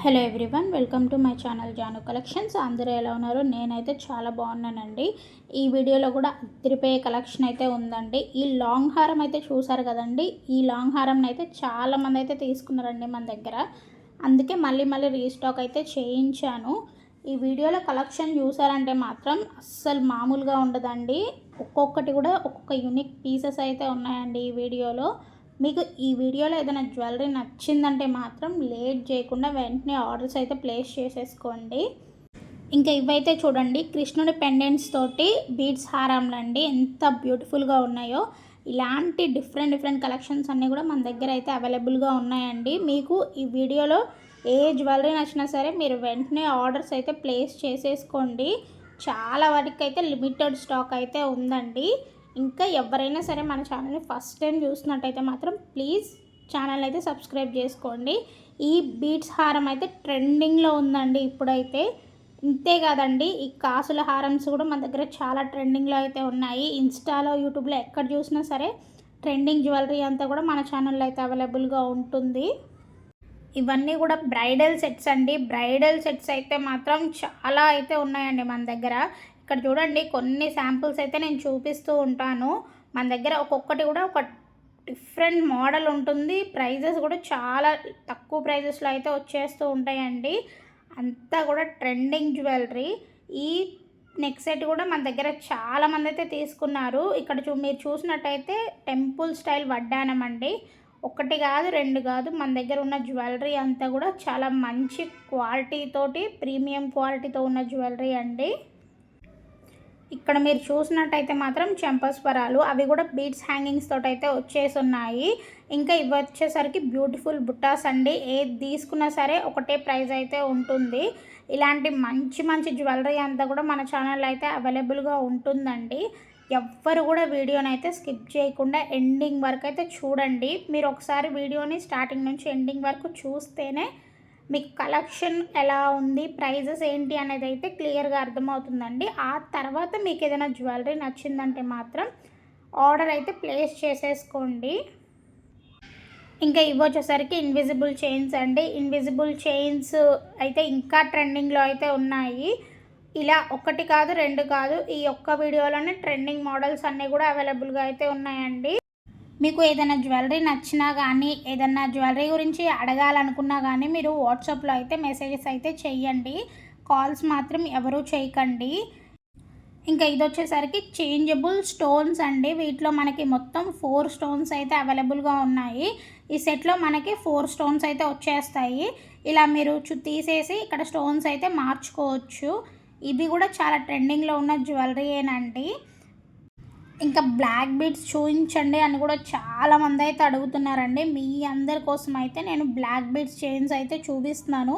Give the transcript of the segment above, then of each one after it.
Hello everyone, welcome to my channel Janu collections. అందరూ ఎలా ఉన్నారు? నేనైతే చాలా బాగున్నానండి. ఈ వీడియోలో కూడా అదిరిపోయే కలెక్షన్ అయితే ఉందండి. ఈ లాంగ్ హారం అయితే చూసారు కదండి. ఈ లాంగ్ హారంని అయితే చాలామంది అయితే తీసుకున్నారండి మన దగ్గర. అందుకే మళ్ళీ రీస్టాక్ అయితే చేయించాను. ఈ వీడియోలో కలెక్షన్ చూసారంటే మాత్రం అస్సలు మామూలుగా ఉండదండి. ఒక్కొక్కటి కూడా ఒక్కొక్క యూనిక్ పీసెస్ అయితే ఉన్నాయండి ఈ వీడియోలో. మీకు ఈ వీడియోలో ఏదైనా జ్యువెలరీ నచ్చిందంటే మాత్రం లేట్ చేయకుండా వెంటనే ఆర్డర్స్ అయితే ప్లేస్ చేసేసుకోండి. ఇంకా ఇవైతే చూడండి, కృష్ణుడి పెండెంట్స్ తోటి బీడ్స్ హారంలండి, ఎంత బ్యూటిఫుల్గా ఉన్నాయో. ఇలాంటి డిఫరెంట్ కలెక్షన్స్ అన్నీ కూడా మన దగ్గర అయితే అవైలబుల్గా ఉన్నాయండి. మీకు ఈ వీడియోలో ఏ జ్యువెలరీ నచ్చినా సరే మీరు వెంటనే ఆర్డర్స్ అయితే ప్లేస్ చేసేసుకోండి. చాలా వాటికి అయితే లిమిటెడ్ స్టాక్ అయితే ఉందండి. ఇంకా ఎవరైనా సరే మన ఛానల్ని ఫస్ట్ టైం చూసినట్టయితే మాత్రం ప్లీజ్ ఛానల్ అయితే సబ్స్క్రైబ్ చేసుకోండి. ఈ బీడ్స్ హారం అయితే ట్రెండింగ్లో ఉందండి ఇప్పుడైతే. ఇంతే కాదండి, ఈ కాసుల హారమ్స్ కూడా మన దగ్గర చాలా ట్రెండింగ్లో అయితే ఉన్నాయి. ఇన్స్టాలో, యూట్యూబ్లో ఎక్కడ చూసినా సరే ట్రెండింగ్ జ్యువెలరీ అంతా కూడా మన ఛానల్లో అయితే అవైలబుల్గా ఉంటుంది. ఇవన్నీ కూడా బ్రైడల్ సెట్స్ అండి. బ్రైడల్ సెట్స్ అయితే మాత్రం చాలా అయితే ఉన్నాయండి మన దగ్గర. ఇక్కడ చూడండి, కొన్ని శాంపుల్స్ అయితే నేను చూపిస్తూ ఉంటాను. మన దగ్గర ఒక్కొక్కటి కూడా ఒక డిఫరెంట్ మోడల్ ఉంటుంది. ప్రైజెస్ కూడా చాలా తక్కువ ప్రైజెస్లో అయితే వచ్చేస్తూ ఉంటాయండి. అంతా కూడా ట్రెండింగ్ జ్యువెలరీ. ఈ నెక్ సెట్ కూడా మన దగ్గర చాలామంది అయితే తీసుకున్నారు. ఇక్కడ మీరు చూసినట్టయితే టెంపుల్ స్టైల్ వడ్డానం అండి. ఒకటి కాదు, రెండు కాదు, మన దగ్గర ఉన్న జ్యువెలరీ అంతా కూడా చాలా మంచి క్వాలిటీతోటి, ప్రీమియం క్వాలిటీతో ఉన్న జ్యువెలరీ అండి. ఇక్కడ మీరు చూసినట్టయితే మాత్రం చెంపస్వరాలు, అవి కూడా బీడ్స్ హ్యాంగింగ్స్ తోటి అయితే వచ్చేసి ఉన్నాయి. ఇంకా ఇవి వచ్చేసరికి బ్యూటిఫుల్ బుట్టాస్ అండి. ఏది తీసుకున్నా సరే ఒకటే ప్రైస్ అయితే ఉంటుంది. ఇలాంటి మంచి జ్యువెలరీ అంతా కూడా మన ఛానల్లో అయితే అవైలబుల్గా ఉంటుందండి. ఎవ్వరు కూడా వీడియోని అయితే స్కిప్ చేయకుండా ఎండింగ్ వరకు అయితే చూడండి. మీరు ఒకసారి వీడియోని స్టార్టింగ్ నుంచి ఎండింగ్ వరకు చూస్తేనే మీకు కలెక్షన్ ఎలా ఉంది, ప్రైజెస్ ఏంటి అనేది అయితే క్లియర్గా అర్థమవుతుందండి. ఆ తర్వాత మీకు ఏదైనా జ్యువెలరీ నచ్చిందంటే మాత్రం ఆర్డర్ అయితే ప్లేస్ చేసేసుకోండి. ఇంకా ఇవి వచ్చేసరికి ఇన్విజిబుల్ చైన్స్ అండి. ఇన్విజిబుల్ చైన్స్ అయితే ఇంకా ట్రెండింగ్లో అయితే ఉన్నాయి. ఇలా ఒకటి కాదు, రెండు కాదు, ఈ ఒక్క వీడియోలోనే ట్రెండింగ్ మోడల్స్ అన్నీ కూడా అవైలబుల్గా అయితే ఉన్నాయండి. మీకు ఏదైనా జ్యువెలరీ నచ్చినా కానీ, ఏదైనా జ్యువెలరీ గురించి అడగాలనుకున్నా కానీ మీరు వాట్సాప్లో అయితే మెసేజెస్ అయితే చెయ్యండి. కాల్స్ మాత్రం ఎవరూ చేయకండి. ఇంకా ఇది వచ్చేసరికి చేంజబుల్ స్టోన్స్ అండి. వీటిలో మనకి మొత్తం 4 స్టోన్స్ అయితే అవైలబుల్గా ఉన్నాయి. ఈ సెట్లో మనకి 4 స్టోన్స్ అయితే వచ్చేస్తాయి. ఇలా మీరు తీసేసి ఇక్కడ స్టోన్స్ అయితే మార్చుకోవచ్చు. ఇది కూడా చాలా ట్రెండింగ్లో ఉన్న జ్యువెలరీయేనండి. ఇంకా బ్లాక్ బీడ్స్ చూపించండి అని కూడా చాలామంది అయితే అడుగుతున్నారండి. మీ అందరి కోసం అయితే నేను బ్లాక్ బీడ్స్ చైన్స్ అయితే చూపిస్తున్నాను.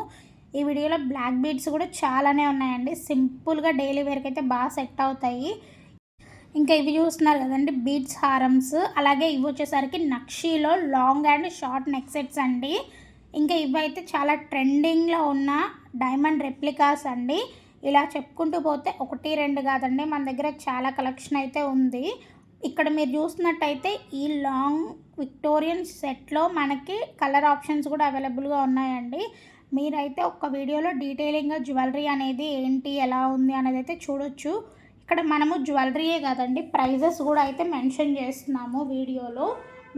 ఈ వీడియోలో బ్లాక్ బీడ్స్ కూడా చాలానే ఉన్నాయండి. సింపుల్గా డైలీ వేర్కి అయితే బాగా సెట్ అవుతాయి. ఇంకా ఇవి చూస్తున్నారు కదండి, బీడ్స్ హారమ్స్. అలాగే ఇవి వచ్చేసరికి నక్షీలో long and short neck sets అండి. ఇంకా ఇవి అయితే చాలా ట్రెండింగ్లో ఉన్న డైమండ్ రెప్లికాస్ అండి. ఇలా చెప్పుకుంటూ పోతే ఒకటి రెండు కాదండి, మన దగ్గర చాలా కలెక్షన్ అయితే ఉంది. ఇక్కడ మీరు చూస్తున్నట్టయితే ఈ లాంగ్ విక్టోరియన్ సెట్లో మనకి కలర్ ఆప్షన్స్ కూడా అవైలబుల్గా ఉన్నాయండి. మీరైతే ఒక వీడియోలో డీటెయిలింగ్గా జ్యువెలరీ అనేది ఏంటి, ఎలా ఉంది అనేది అయితే చూడొచ్చు. ఇక్కడ మనము జ్యువెలరీయే కాదండి, ప్రైజెస్ కూడా అయితే మెన్షన్ చేస్తున్నాము వీడియోలో.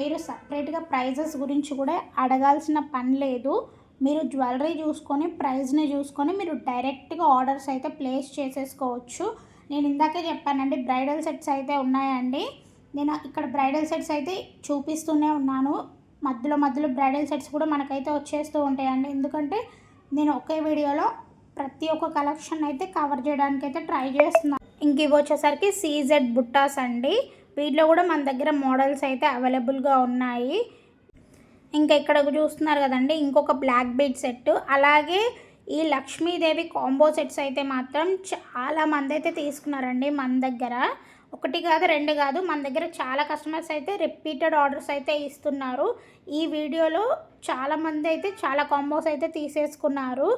మీరు సపరేట్గా ప్రైజెస్ గురించి కూడా అడగాల్సిన పని లేదు. మీరు జ్యువెలరీ చూసుకొని, ప్రైస్ని చూసుకొని మీరు డైరెక్ట్గా ఆర్డర్స్ అయితే ప్లేస్ చేసేసుకోవచ్చు. నేను ఇందాకే చెప్పానండి, బ్రైడల్ సెట్స్ అయితే ఉన్నాయండి. నేను ఇక్కడ బ్రైడల్ సెట్స్ అయితే చూపిస్తూనే ఉన్నాను. మధ్యలో బ్రైడల్ సెట్స్ కూడా మనకైతే వచ్చేస్తూ ఉంటాయండి. ఎందుకంటే నేను ఒకే వీడియోలో ప్రతి ఒక్క కలెక్షన్ అయితే కవర్ చేయడానికి అయితే ట్రై చేస్తున్నాను. ఇంక ఇవి వచ్చేసరికి సీజెడ్ బుట్టాస్ అండి. వీటిలో కూడా మన దగ్గర మోడల్స్ అయితే అవైలబుల్గా ఉన్నాయి. ఇంకా ఇక్కడ చూస్తున్నారు కదండి, ఇంకొక బ్లాక్ బీడ్ సెట్. అలాగే ఈ లక్ష్మీదేవి కాంబో సెట్స్ అయితే మాత్రం చాలామంది అయితే తీసుకున్నారండి మన దగ్గర. ఒకటి కాదు, రెండు కాదు, మన దగ్గర చాలా కస్టమర్స్ అయితే రిపీటెడ్ ఆర్డర్స్ అయితే ఇస్తున్నారు. ఈ వీడియోలో చాలామంది అయితే చాలా కాంబోస్ అయితే తీసేసుకున్నారు.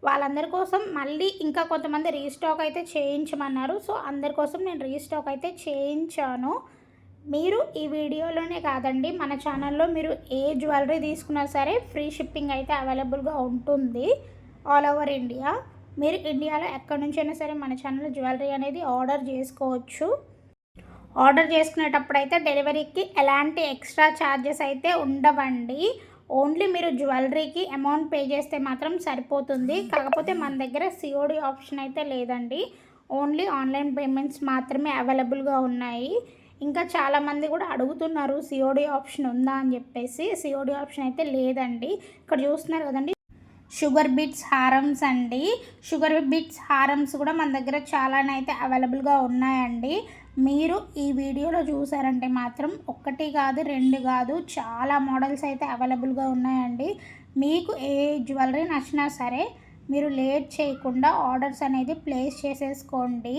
వాళ్ళందరి కోసం మళ్ళీ ఇంకా కొంతమంది రీస్టాక్ అయితే చేయించమన్నారు. సో అందరి కోసం నేను రీస్టాక్ అయితే చేయించాను. మీరు ఈ వీడియోలోనే కాదండి, మన ఛానల్లో మీరు ఏ జ్యువెలరీ తీసుకున్నా సరే ఫ్రీ షిప్పింగ్ అయితే అవైలబుల్గా ఉంటుంది. All over India. మీరు ఇండియాలో ఎక్కడి నుంచైనా సరే మన ఛానల్లో జ్యువెలరీ అనేది ఆర్డర్ చేసుకోవచ్చు. ఆర్డర్ చేసుకునేటప్పుడు అయితే డెలివరీకి ఎలాంటి ఎక్స్ట్రా ఛార్జెస్ అయితే ఉండవండి. ఓన్లీ మీరు జ్యువెలరీకి అమౌంట్ పే చేస్తే మాత్రం సరిపోతుంది. కాకపోతే మన దగ్గర సిఓడి ఆప్షన్ అయితే లేదండి. ఓన్లీ ఆన్లైన్ పేమెంట్స్ మాత్రమే అవైలబుల్గా ఉన్నాయి. ఇంకా చాలామంది కూడా అడుగుతున్నారు సిఓడి ఆప్షన్ ఉందా అని చెప్పేసి. సిఓడి ఆప్షన్ అయితే లేదండి. ఇక్కడ చూస్తున్నారు కదండి, షుగర్ బీట్స్ హారమ్స్ అండి. షుగర్ బీట్స్ హారమ్స్ కూడా మన దగ్గర చాలానే అయితే అవైలబుల్గా ఉన్నాయండి. మీరు ఈ వీడియోలో చూసారంటే మాత్రం ఒకటి కాదు, రెండు కాదు, చాలా మోడల్స్ అయితే అవైలబుల్గా ఉన్నాయండి. మీకు ఏ జ్యువెలరీ నచ్చినా సరే మీరు లేట్ చేయకుండా ఆర్డర్స్ అనేది ప్లేస్ చేసేసుకోండి.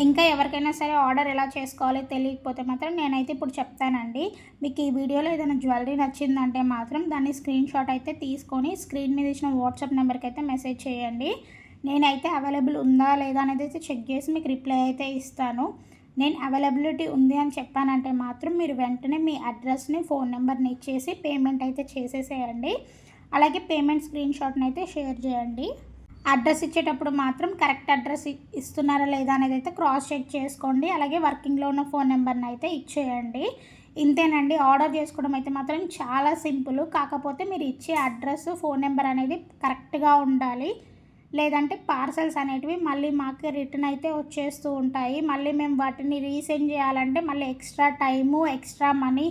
ఇంకా ఎవరికైనా సరే ఆర్డర్ ఎలా చేసుకోవాలో తెలియకపోతే మాత్రం నేనైతే ఇప్పుడు చెప్తానండి. మీకు ఈ వీడియోలో ఏదైనా జ్యువెలరీ నచ్చిందంటే మాత్రం దాన్ని స్క్రీన్ షాట్ అయితే తీసుకొని స్క్రీన్ మీద ఇచ్చిన వాట్సాప్ నెంబర్కి అయితే మెసేజ్ చేయండి. నేనైతే అవైలబుల్ ఉందా లేదా అనేది అయితే చెక్ చేసి మీకు రిప్లై అయితే ఇస్తాను. నేను అవైలబిలిటీ ఉంది అని చెప్పానంటే మాత్రం మీరు వెంటనే మీ అడ్రస్ని, ఫోన్ నెంబర్ని ఇచ్చేసి పేమెంట్ అయితే చేసేసేయండి. అలాగే పేమెంట్ స్క్రీన్ షాట్ని అయితే షేర్ చేయండి. అడ్రస్ ఇచ్చేటప్పుడు మాత్రం కరెక్ట్ అడ్రస్ ఇస్తున్నారా లేదా అనేది అయితే క్రాస్ చెక్ చేసుకోండి. అలాగే వర్కింగ్లో ఉన్న ఫోన్ నెంబర్ని అయితే ఇచ్చేయండి. ఇంతేనండి. ఆర్డర్ చేసుకోవడం అయితే మాత్రం చాలా సింపుల్. కాకపోతే మీరు ఇచ్చే అడ్రస్, ఫోన్ నెంబర్ అనేది కరెక్ట్గా ఉండాలి. లేదంటే పార్సల్స్ అనేటివి మళ్ళీ మాకు రిటర్న్ అయితే వచ్చేస్తూ ఉంటాయి. మళ్ళీ మేము వాటిని రీసెండ్ చేయాలంటే మళ్ళీ ఎక్స్ట్రా టైము, ఎక్స్ట్రా మనీ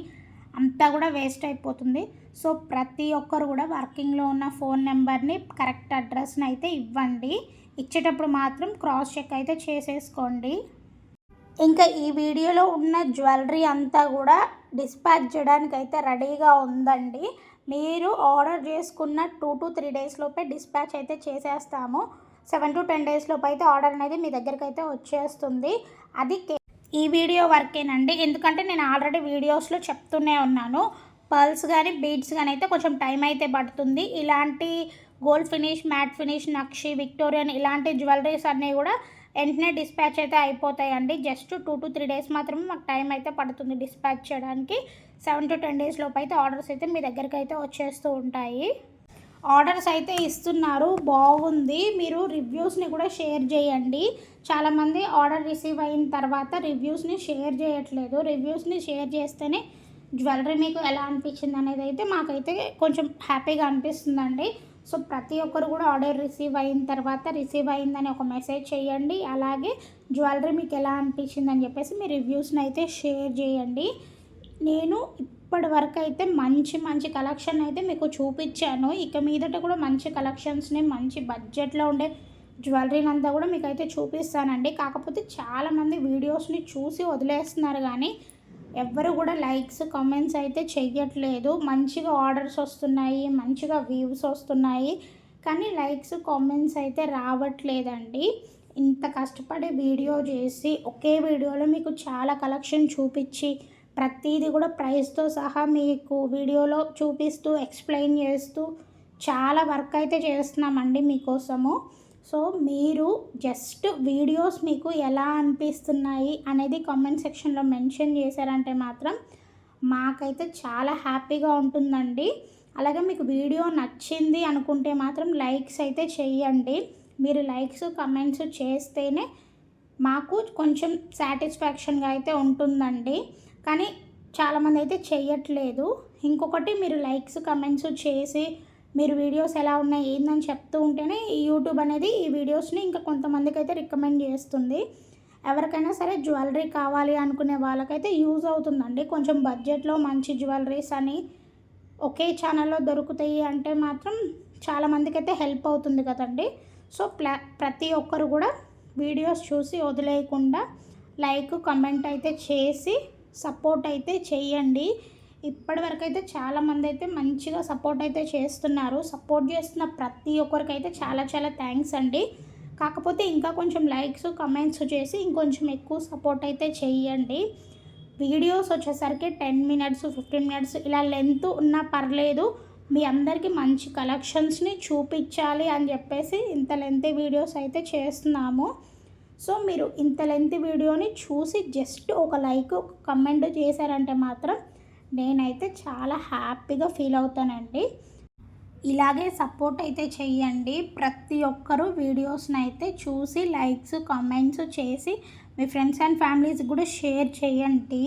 అంతా కూడా వేస్ట్ అయిపోతుంది. సో ప్రతి ఒక్కరు కూడా వర్కింగ్లో ఉన్న ఫోన్ నెంబర్ని, కరెక్ట్ అడ్రస్ని అయితే ఇవ్వండి. ఇచ్చేటప్పుడు మాత్రం క్రాస్ చెక్ అయితే చేసేసుకోండి. ఇంకా ఈ వీడియోలో ఉన్న జ్యువెలరీ అంతా కూడా డిస్పాచ్ చేయడానికి అయితే రెడీగా ఉందండి. మీరు ఆర్డర్ చేసుకున్న 2 to 3 days లోపే డిస్పాచ్ అయితే చేసేస్తాము. 7 to 10 days లోపు అయితే ఆర్డర్ అనేది మీ దగ్గరికి అయితే వచ్చేస్తుంది. అది ఈ వీడియో వర్కేనండి. ఎందుకంటే నేను ఆల్రెడీ వీడియోస్లో చెప్తూనే ఉన్నాను, పర్ల్స్ కానీ బీడ్స్ కానీ అయితే కొంచెం టైం అయితే పడుతుంది. ఇలాంటి గోల్డ్ ఫినిష్, మ్యాట్ ఫినిష్, నక్షి, విక్టోరియన్ ఇలాంటి జ్యువెలరీస్ అన్నీ కూడా వెంటనే డిస్పాచ్ అయితే అయిపోతాయండి. జస్ట్ 2 to 3 days మాత్రమే మాకు టైం అయితే పడుతుంది డిస్పాచ్ చేయడానికి. 7 to 10 days లోపు అయితే ఆర్డర్స్ అయితే మీ దగ్గరికి అయితే వచ్చేస్తూ ఉంటాయి. ఆర్డర్స్ అయితే ఇస్తున్నారు, బాగుంది. మీరు రివ్యూస్ని కూడా షేర్ చేయండి. చాలామంది ఆర్డర్ రిసీవ్ అయిన తర్వాత రివ్యూస్ని షేర్ చేయట్లేదు. రివ్యూస్ని షేర్ చేస్తేనే జ్యువెలరీ మీకు ఎలా అనిపించింది అనేది అయితే మాకైతే కొంచెం హ్యాపీగా అనిపిస్తుందండి. సో ప్రతి ఒక్కరు కూడా ఆర్డర్ రిసీవ్ అయిన తర్వాత రిసీవ్ అయిందని ఒక మెసేజ్ చేయండి. అలాగే జ్యువెలరీ మీకు ఎలా అనిపించిందని చెప్పేసి మీ రివ్యూస్ని అయితే షేర్ చేయండి. నేను ఇప్పటి వరకు అయితే మంచి మంచి కలెక్షన్ అయితే మీకు చూపించాను. ఇక మీదట కూడా మంచి కలెక్షన్స్ని, మంచి బడ్జెట్లో ఉండే జ్యువెలరీని అంతా కూడా మీకు అయితే చూపిస్తానండి. కాకపోతే చాలామంది వీడియోస్ని చూసి వదిలేస్తున్నారు కానీ ఎవ్వరు కూడా లైక్స్, కామెంట్స్ అయితే చెయ్యట్లేదు. మంచిగా ఆర్డర్స్ వస్తున్నాయి, మంచిగా వ్యూస్ వస్తున్నాయి, కానీ లైక్స్, కామెంట్స్ అయితే రావట్లేదండి. ఇంత కష్టపడి వీడియో చేసి ఒకే వీడియోలో మీకు చాలా కలెక్షన్ చూపించి ప్రతిదీ కూడా ప్రైస్తో సహా మీకు వీడియోలో చూపిస్తూ ఎక్స్ప్లెయిన్ చేస్తూ చాలా వర్క్ అయితే చేస్తున్నామండి మీకోసము. సో మీరు జస్ట్ వీడియోస్ మీకు ఎలా అనిపిస్తున్నాయి అనేది కామెంట్ సెక్షన్లో మెన్షన్ చేశారంటే మాత్రం మాకైతే చాలా హ్యాపీగా ఉంటుందండి. అలాగే మీకు వీడియో నచ్చింది అనుకుంటే మాత్రం లైక్స్ అయితే చేయండి. మీరు లైక్స్, కమెంట్స్ చేస్తేనే మాకు కొంచెం సాటిస్ఫాక్షన్గా అయితే ఉంటుందండి. కానీ చాలామంది అయితే చెయ్యట్లేదు. ఇంకొకటి, మీరు లైక్స్, కమెంట్స్ చేసి మీరు వీడియోస్ ఎలా ఉన్నాయి ఏందని చెప్తూ ఉంటేనే ఈ యూట్యూబ్ అనేది ఈ వీడియోస్ని ఇంకా కొంతమందికి అయితే రికమెండ్ చేస్తుంది. ఎవరికైనా సరే జ్యువెలరీ కావాలి అనుకునే వాళ్ళకైతే యూజ్ అవుతుందండి. కొంచెం బడ్జెట్లో మంచి జ్యువెలరీస్ అని ఒకే ఛానల్లో దొరుకుతాయి అంటే మాత్రం చాలామందికి అయితే హెల్ప్ అవుతుంది కదండి. సో ప్రతి ఒక్కరు కూడా వీడియోస్ చూసి వదిలేయకుండా లైక్, కమెంట్ అయితే చేసి సపోర్ట్ అయితే చేయండి. ఇప్పటివరకు అయితే చాలామంది అయితే మంచిగా సపోర్ట్ అయితే చేస్తున్నారు. సపోర్ట్ చేస్తున్న ప్రతి ఒక్కరికైతే చాలా చాలా థ్యాంక్స్ అండి. కాకపోతే ఇంకా కొంచెం లైక్స్, కమెంట్స్ చేసి ఇంకొంచెం ఎక్కువ సపోర్ట్ అయితే చేయండి. వీడియోస్ వచ్చేసరికి 10 minutes, 15 minutes ఇలా లెంత్ ఉన్నా పర్లేదు, మీ అందరికీ మంచి కలెక్షన్స్ని చూపించాలి అని చెప్పేసి ఇంత లెంత్ వీడియోస్ అయితే చేస్తున్నాము. సో మీరు ఇంత లెంత్ వీడియోని చూసి జస్ట్ ఒక లైక్, ఒక కమెంట్ చేశారంటే మాత్రం నేనైతే చాలా హ్యాపీగా ఫీల్ అవుతానండి. ఇలాగే సపోర్ట్ అయితే చెయ్యండి. ప్రతి ఒక్కరూ వీడియోస్ని అయితే చూసి లైక్స్ కామెంట్స్ చేసి మీ ఫ్రెండ్స్ అండ్ ఫ్యామిలీస్ కూడా షేర్ చేయండి.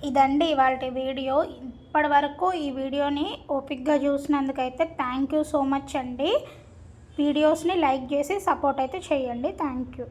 ఇదండి ఇవాల్టి వీడియో. ఇప్పటి వరకు ఈ వీడియోని ఓపిక్గా చూసినందుకైతే థ్యాంక్ యూ సో మచ్ అండి. వీడియోస్ని లైక్ చేసి సపోర్ట్ అయితే చేయండి. Thank you.